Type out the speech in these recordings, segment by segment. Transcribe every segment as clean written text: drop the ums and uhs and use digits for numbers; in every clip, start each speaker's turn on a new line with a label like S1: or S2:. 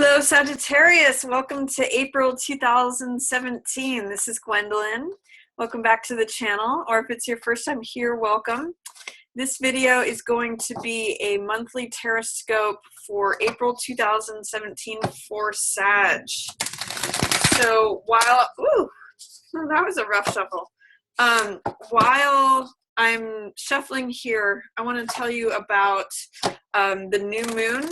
S1: Hello, Sagittarius. Welcome to April 2017. This is Gwendolyn. Welcome back to the channel, or if it's your first time here, welcome. This video is going to be a monthly Tarotscope for April 2017 for Sag. So while, that was a rough shuffle. While I'm shuffling here, I want to tell you about the new moon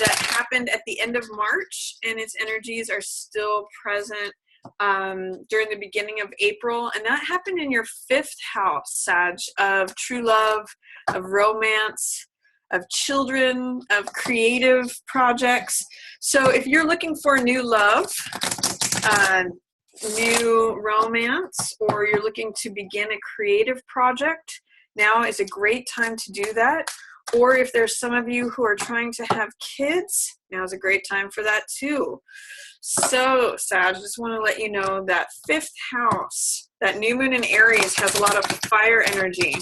S1: that happened at the end of March, and its energies are still present during the beginning of April, and that happened in your 5th house, Sag, of true love, of romance, of children, of creative projects. So if you're looking for new love, new romance, or you're looking to begin a creative project, now is a great time to do that. Or if there's some of you who are trying to have kids, now is a great time for that too. So, Sag, I just want to let you know that 5th house, that new moon in Aries, has a lot of fire energy.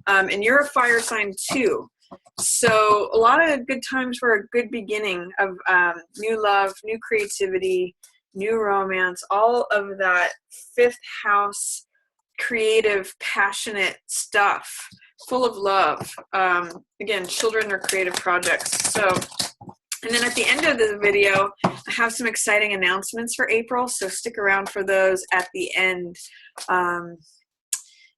S1: And you're a fire sign too. So a lot of good times for a good beginning of new love, new creativity, new romance, all of that 5th house, creative, passionate stuff. Full of love. Again, children or creative projects. So, and then at the end of the video, I have some exciting announcements for April, so stick around for those at the end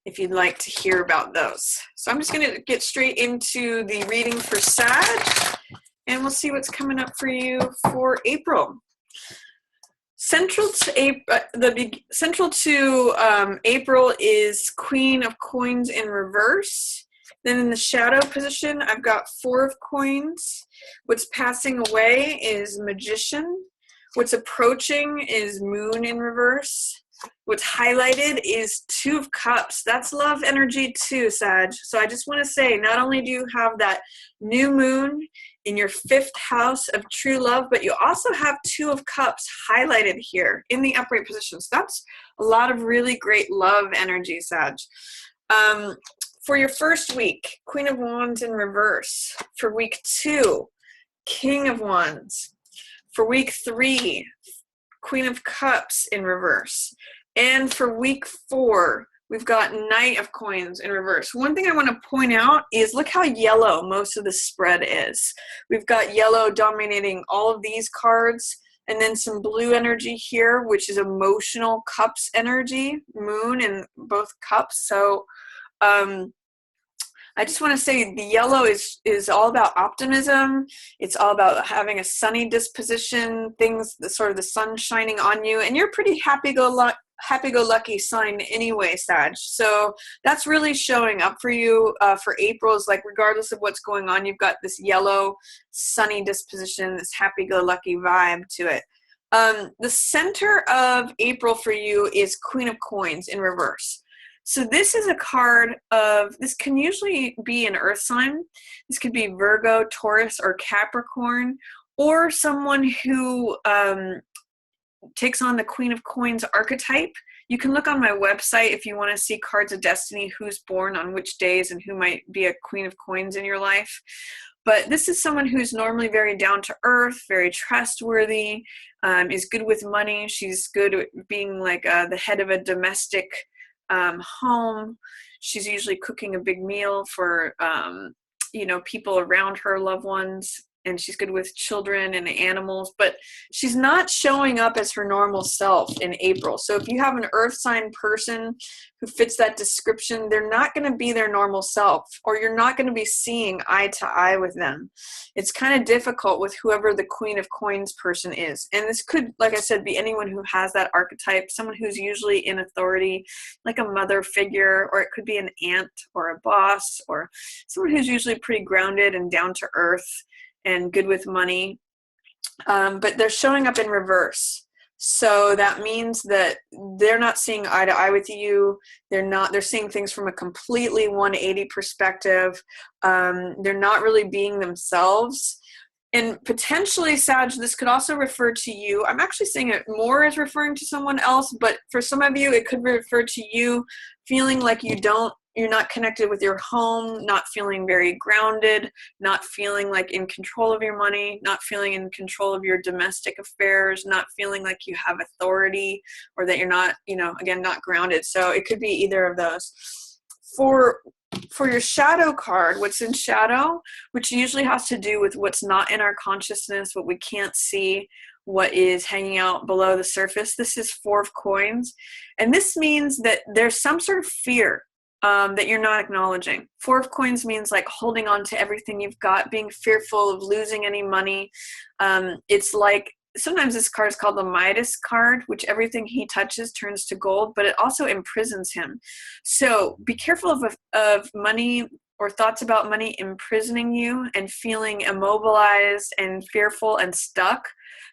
S1: if you'd like to hear about those. So I'm just going to get straight into the reading for Sag, and we'll see what's coming up for you for April. Central to April is Queen of Coins in reverse. Then in the shadow position, I've got 4 of Coins. What's passing away is Magician. What's approaching is Moon in reverse. What's highlighted is 2 of Cups. That's love energy too, Sag. So I just want to say, not only do you have that new moon in your 5th house of true love, but you also have 2 of Cups highlighted here in the upright position. So that's a lot of really great love energy, Sag. For your first week, Queen of Wands in reverse. For week 2, King of Wands. For week 3, Queen of Cups in reverse. And for week 4, we've got Knight of Coins in reverse. One thing I want to point out is look how yellow most of the spread is. We've got yellow dominating all of these cards, and then some blue energy here, which is emotional cups energy, moon in both cups. So I just want to say the yellow is all about optimism. It's all about having a sunny disposition, things, sort of the sun shining on you, and you're a pretty happy-go-lucky sign anyway, Sag. So that's really showing up for you for April. Is like, regardless of what's going on, you've got this yellow, sunny disposition, this happy-go-lucky vibe to it. The center of April for you is Queen of Coins in reverse. So this is a card of, this can usually be an earth sign. This could be Virgo, Taurus, or Capricorn, or someone who takes on the Queen of Coins archetype. You can look on my website if you want to see cards of destiny, who's born on which days and who might be a Queen of Coins in your life. But this is someone who's normally very down to earth, very trustworthy, is good with money. She's good at being like the head of a domestic home. She's usually cooking a big meal for people around her, loved ones, and she's good with children and animals, but she's not showing up as her normal self in April. So if you have an earth sign person who fits that description, they're not going to be their normal self, or you're not going to be seeing eye to eye with them. It's kind of difficult with whoever the Queen of Coins person is. And this could, like I said, be anyone who has that archetype, someone who's usually in authority, like a mother figure, or it could be an aunt or a boss, or someone who's usually pretty grounded and down to earth and good with money, but they're showing up in reverse. So that means that they're not seeing eye to eye with you. They're seeing things from a completely 180 perspective. They're not really being themselves. And potentially, Sag, this could also refer to you. I'm actually seeing it more as referring to someone else, but for some of you, it could refer to you feeling like you don't you're not connected with your home, not feeling very grounded, not feeling like in control of your money, not feeling in control of your domestic affairs, not feeling like you have authority, or that you're not, again, not grounded. So it could be either of those. For your shadow card, what's in shadow, which usually has to do with what's not in our consciousness, what we can't see, what is hanging out below the surface. This is 4 of coins. And this means that there's some sort of fear that you're not acknowledging. 4 of coins means like holding on to everything you've got, being fearful of losing any money. It's like, sometimes this card is called the Midas card, which everything he touches turns to gold, but it also imprisons him. So be careful of money or thoughts about money imprisoning you and feeling immobilized and fearful and stuck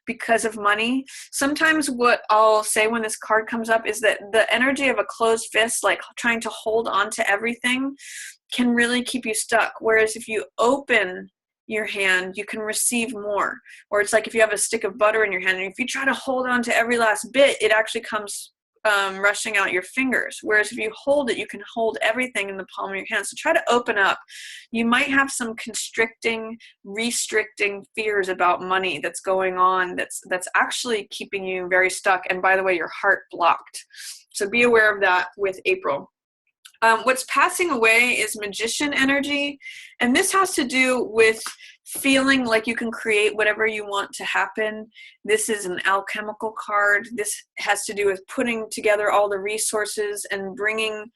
S1: because of money. Sometimes what I'll say when this card comes up is that the energy of a closed fist, like trying to hold on to everything, can really keep you stuck. Whereas if you open your hand, you can receive more. Or it's like if you have a stick of butter in your hand, and if you try to hold on to every last bit, it actually comes rushing out your fingers. Whereas if you hold it, you can hold everything in the palm of your hand. So try to open up. You might have some constricting, restricting fears about money that's going on that's actually keeping you very stuck. And by the way, your heart blocked. So be aware of that with April. What's passing away is Magician energy. And this has to do with feeling like you can create whatever you want to happen. This is an alchemical card. This has to do with putting together all the resources and bringing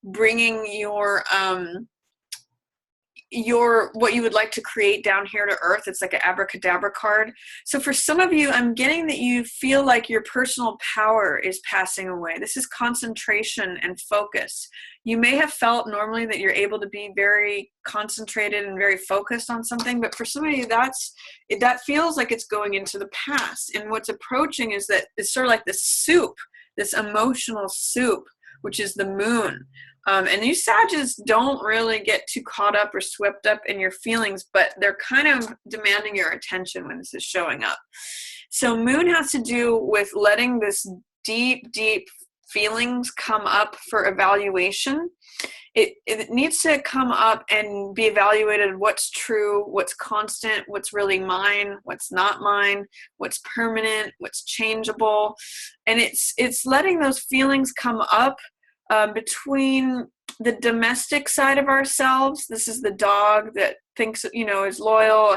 S1: your what you would like to create down here to earth. It's like an abracadabra card. So for some of you, I'm getting that you feel like your personal power is passing away. This is concentration and focus. You may have felt normally that you're able to be very concentrated and very focused on something, but for somebody that feels like it's going into the past. And what's approaching is that it's sort of like this soup, this emotional soup, which is the moon. And you Sages don't really get too caught up or swept up in your feelings, but they're kind of demanding your attention when this is showing up. So moon has to do with letting this deep, deep feelings come up for evaluation. It needs to come up and be evaluated. What's true, what's constant, what's really mine, what's not mine, what's permanent, what's changeable. And it's letting those feelings come up between the domestic side of ourselves. This is the dog that thinks, is loyal,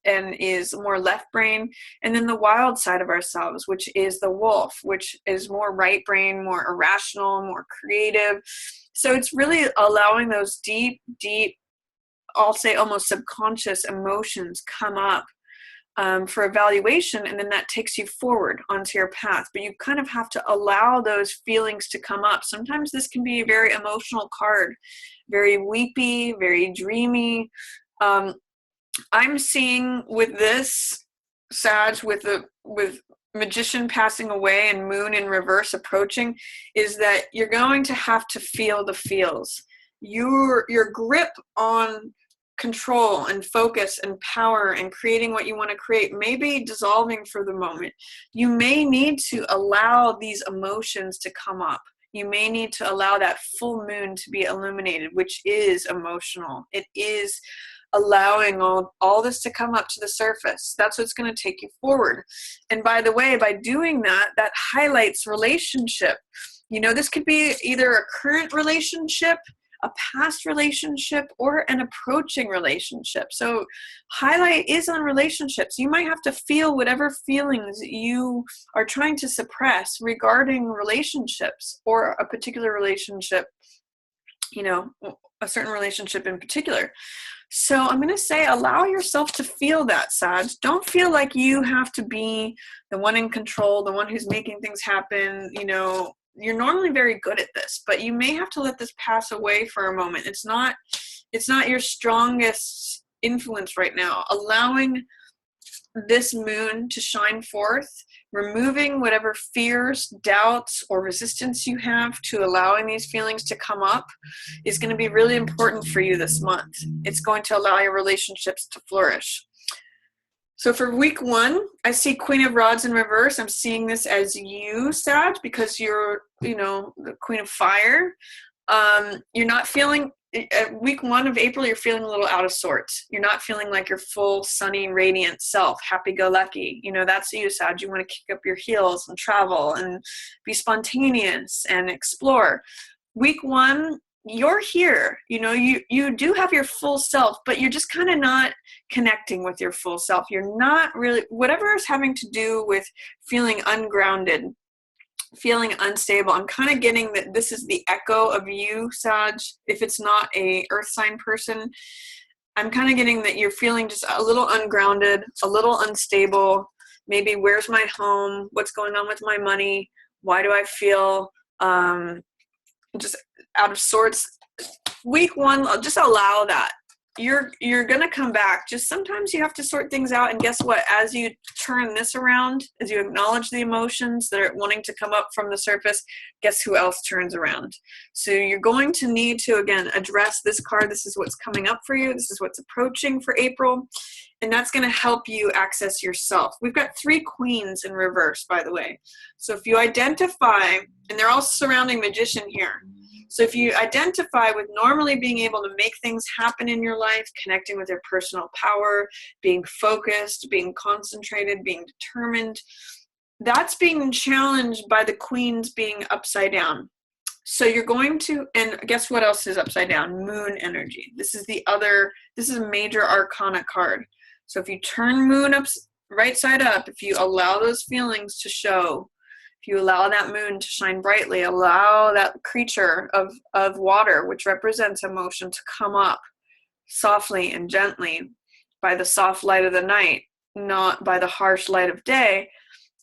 S1: and is more left brain. And then the wild side of ourselves, which is the wolf, which is more right brain, more irrational, more creative. So it's really allowing those deep, deep, I'll say almost subconscious emotions come up for evaluation, and then that takes you forward onto your path. But you kind of have to allow those feelings to come up. Sometimes this can be a very emotional card, very weepy, very dreamy. I'm seeing with this, Sag, with Magician passing away and moon in reverse approaching, is that you're going to have to feel the feels. Your grip on control and focus and power and creating what you want to create may be dissolving for the moment. You may need to allow these emotions to come up. You may need to allow that full moon to be illuminated, which is emotional. It is allowing all this to come up to the surface. That's what's going to take you forward. And by the way, by doing that, that highlights relationship. This could be either a current relationship, a past relationship, or an approaching relationship. So highlight is on relationships. You might have to feel whatever feelings you are trying to suppress regarding relationships or a particular relationship, a certain relationship in particular. So I'm going to say allow yourself to feel that, Sag. Don't feel like you have to be the one in control, the one who's making things happen. You're normally very good at this, but you may have to let this pass away for a moment. It's not your strongest influence right now. Allowing this moon to shine forth, removing whatever fears, doubts, or resistance you have to allowing these feelings to come up is going to be really important for you this month. It's going to allow your relationships to flourish. So for week 1, I see Queen of Rods in reverse. I'm seeing this as you, Sag, because you're, the Queen of Fire. You're not feeling, week 1 of April, you're feeling a little out of sorts. You're not feeling like your full, sunny, radiant self, happy-go-lucky. You know, that's you, Sag. You want to kick up your heels and travel and be spontaneous and explore. Week 1, you're here. You know, you do have your full self, but you're just kind of not connecting with your full self. You're not really, whatever is having to do with feeling ungrounded, feeling unstable. I'm kind of getting that this is the echo of you, Sag. If it's not a earth sign person, I'm kind of getting that you're feeling just a little ungrounded, a little unstable. Maybe where's my home? What's going on with my money? Why do I feel just out of sorts? Week 1, just allow that. You're gonna come back. Just sometimes you have to sort things out, and guess what? As you turn this around, as you acknowledge the emotions that are wanting to come up from the surface, guess who else turns around? So you're going to need to, again, address this card. This is what's coming up for you. This is what's approaching for April, and that's going to help you access yourself. We've got 3 queens in reverse, by the way. So if you identify, and they're all surrounding Magician here, so if you identify with normally being able to make things happen in your life, connecting with your personal power, being focused, being concentrated, being determined, that's being challenged by the queens being upside down. So you're going to, and guess what else is upside down? Moon energy. This is a major arcana card. So if you turn moon up, right side up, if you allow those feelings to show, if you allow that moon to shine brightly, allow that creature of water, which represents emotion, to come up softly and gently by the soft light of the night, not by the harsh light of day,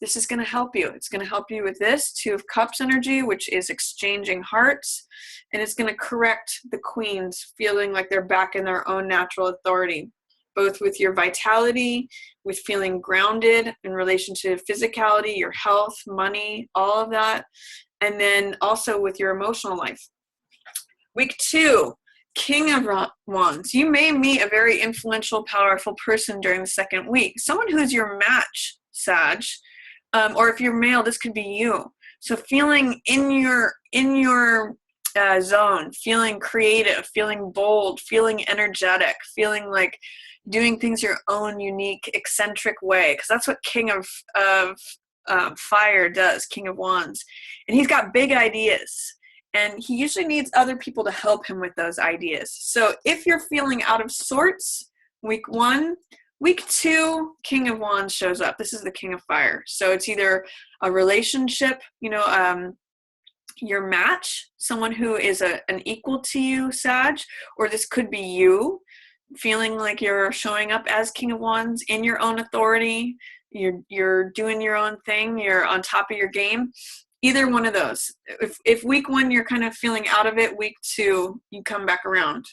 S1: this is going to help you. It's going to help you with this 2 of Cups energy, which is exchanging hearts, and it's going to correct the queens feeling like they're back in their own natural authority, both with your vitality, with feeling grounded in relation to physicality, your health, money, all of that, and then also with your emotional life. Week 2, King of Wands. You may meet a very influential, powerful person during the 2nd week, someone who's your match, Sag, or if you're male, this could be you. So feeling in your zone, feeling creative, feeling bold, feeling energetic, feeling like doing things your own unique, eccentric way, because that's what King of Fire does, King of Wands. And he's got big ideas, and he usually needs other people to help him with those ideas. So if you're feeling out of sorts, week 1, week 2, King of Wands shows up. This is the King of Fire. So it's either a relationship, your match, someone who is an equal to you, Sag, or this could be you feeling like you're showing up as King of Wands in your own authority. You're doing your own thing. You're on top of your game. Either one of those. If week 1 you're kind of feeling out of it, week 2 you come back around.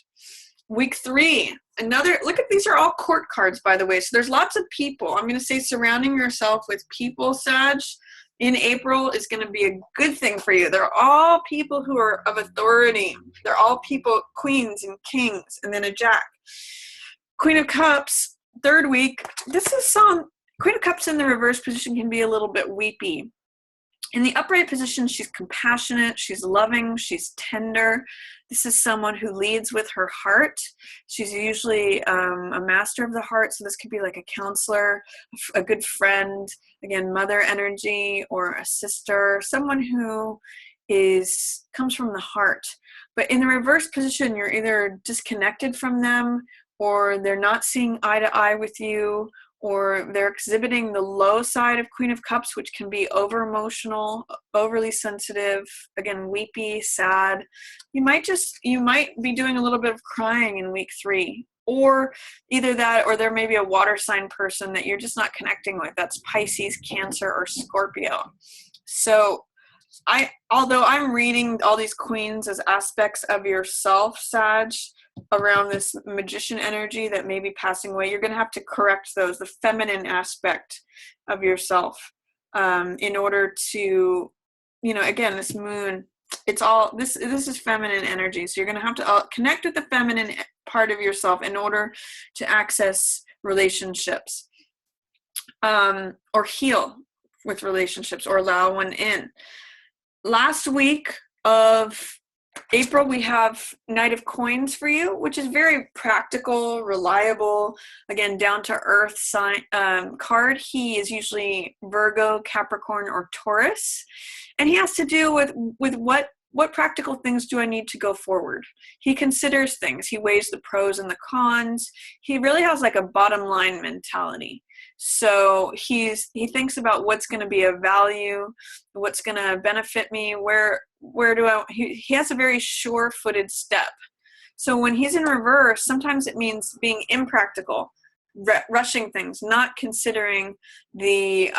S1: Week 3, look at, these are all court cards, by the way. So there's lots of people. I'm going to say surrounding yourself with people, Sag, in April is going to be a good thing for you. They're all people who are of authority. They're all people, queens and kings, and then a jack. Queen of Cups, 3rd week. Queen of Cups in the reverse position can be a little bit weepy. In the upright position, she's compassionate, she's loving, she's tender. This is someone who leads with her heart. She's usually a master of the heart, so this could be like a counselor, a good friend, again, mother energy, or a sister, someone who comes from the heart. But in the reverse position, you're either disconnected from them, or they're not seeing eye to eye with you, or they're exhibiting the low side of Queen of Cups, which can be over emotional, overly sensitive, again, weepy, sad. You might be doing a little bit of crying in week 3, or either that, or there may be a water sign person that you're just not connecting with. That's Pisces, Cancer, or Scorpio. So although I'm reading all these queens as aspects of yourself, Sag, around this Magician energy that may be passing away, you're going to have to correct those, the feminine aspect of yourself, in order to, again, this moon, it's all, this is feminine energy. So you're going to have to connect with the feminine part of yourself in order to access relationships, or heal with relationships, or allow one in. Last week of April, we have Knight of Coins for you, which is very practical, reliable, again, down to earth sign card. He is usually Virgo, Capricorn, or Taurus, and he has to do with what practical things do I need to go forward. He considers things. He weighs the pros and the cons. He really has like a bottom line mentality. So he thinks about what's going to be of value, what's going to benefit me, where do I, he has a very sure-footed step. So when he's in reverse, sometimes it means being impractical, rushing things, not considering the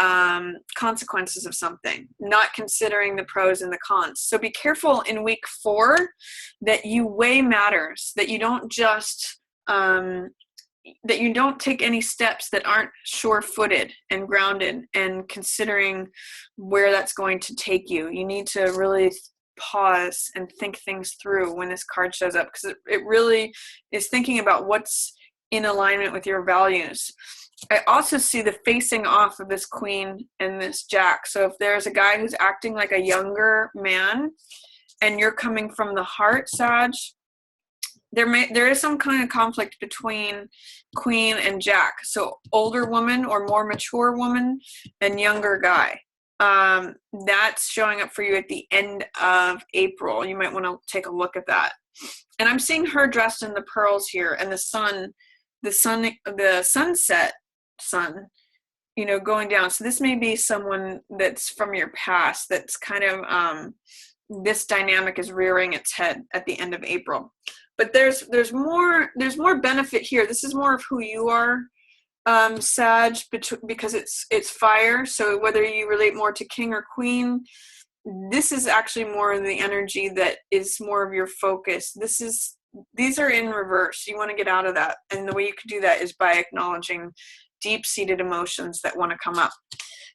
S1: consequences of something, not considering the pros and the cons. So be careful in week 4 that you weigh matters, that you don't just that you don't take any steps that aren't sure-footed and grounded and considering where that's going to take you. You need to really pause and think things through when this card shows up, because it really is thinking about what's in alignment with your values. I also see the facing off of this Queen and this Jack. So if there's a guy who's acting like a younger man and you're coming from the heart, Sag, there is some kind of conflict between Queen and Jack. So older woman or more mature woman and younger guy. That's showing up for you at the end of April. You might want to take a look at that. And I'm seeing her dressed in the pearls here, and the sunset sun, you know, going down. So this may be someone that's from your past. That's kind of this dynamic is rearing its head at the end of April. But there's more benefit here. This is more of who you are, Sag, because it's fire. So whether you relate more to king or queen, this is actually more of the energy that is more of your focus. These are in reverse. You want to get out of that. And the way you can do that is by acknowledging deep-seated emotions that want to come up.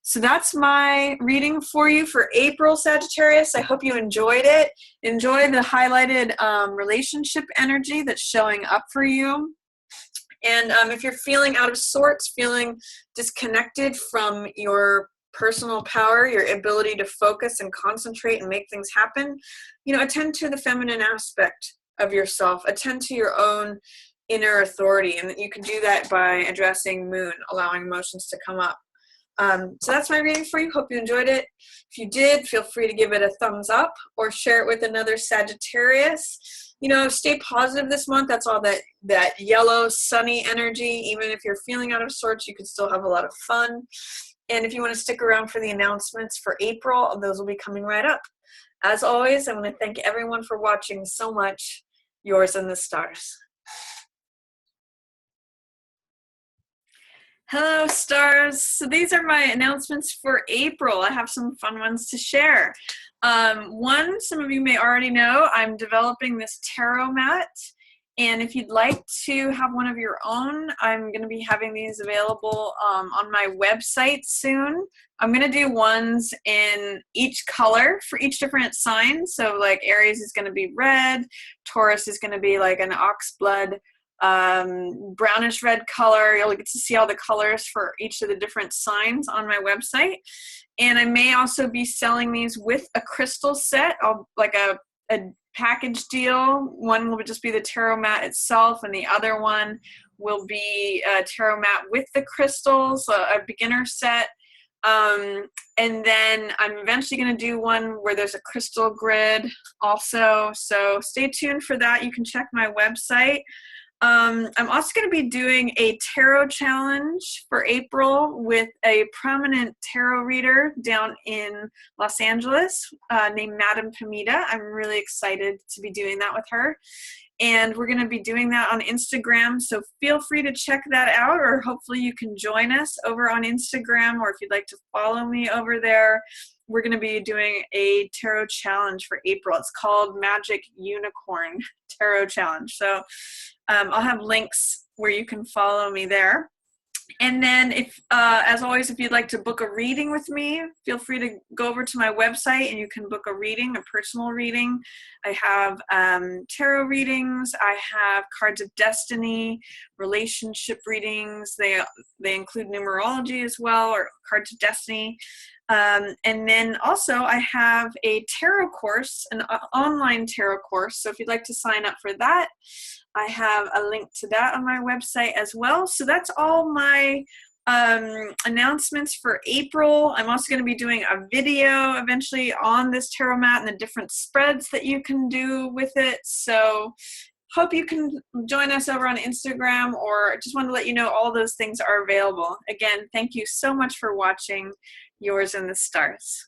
S1: So that's my reading for you for April, Sagittarius. I hope you enjoyed it. Enjoy the highlighted relationship energy that's showing up for you. And if you're feeling out of sorts, feeling disconnected from your personal power, your ability to focus and concentrate and make things happen, you know, attend to the feminine aspect of yourself. Attend to your own inner authority. And you can do that by addressing Moon, allowing emotions to come up. So that's my reading for you. Hope you enjoyed it. If you did, feel free to give it a thumbs up or share it with another Sagittarius. You know, stay positive this month. That's all that yellow, sunny energy. Even if you're feeling out of sorts, you can still have a lot of fun. And if you want to stick around for the announcements for April, those will be coming right up. As always, I want to thank everyone for watching so much. Yours in the stars. Hello, stars. So these are my announcements for April. I have some fun ones to share. One, some of you may already know, I'm developing this tarot mat. And if you'd like to have one of your own, I'm going to be having these available on my website soon. I'm going to do ones in each color for each different sign. So like Aries is going to be red, Taurus is going to be like an ox blood, brownish red color. You'll get to see all the colors for each of the different signs on my website. And I may also be selling these with a crystal set, like a package deal. One will just be the tarot mat itself, and the other one will be a tarot mat with the crystals, a beginner set. And then I'm eventually going to do one where there's a crystal grid also. So stay tuned for that. You can check my website. I'm also going to be doing a tarot challenge for April with a prominent tarot reader down in Los Angeles named Madame Pamita. I'm really excited to be doing that with her. And we're going to be doing that on Instagram, so feel free to check that out, or hopefully you can join us over on Instagram, or if you'd like to follow me over there. We're going to be doing a tarot challenge for April. It's called Magic Unicorn Tarot Challenge. So I'll have links where you can follow me there. And then if, as always, if you'd like to book a reading with me, feel free to go over to my website and you can book a reading, a personal reading. I have tarot readings. I have cards of destiny, relationship readings. They include numerology as well, or cards of destiny. And then also I have a tarot course, an online tarot course. So if you'd like to sign up for that, I have a link to that on my website as well. So that's all my announcements for April. I'm also going to be doing a video eventually on this tarot mat and the different spreads that you can do with it. So hope you can join us over on Instagram, or just want to let you know all those things are available. Again, thank you so much for watching Yours in the Stars.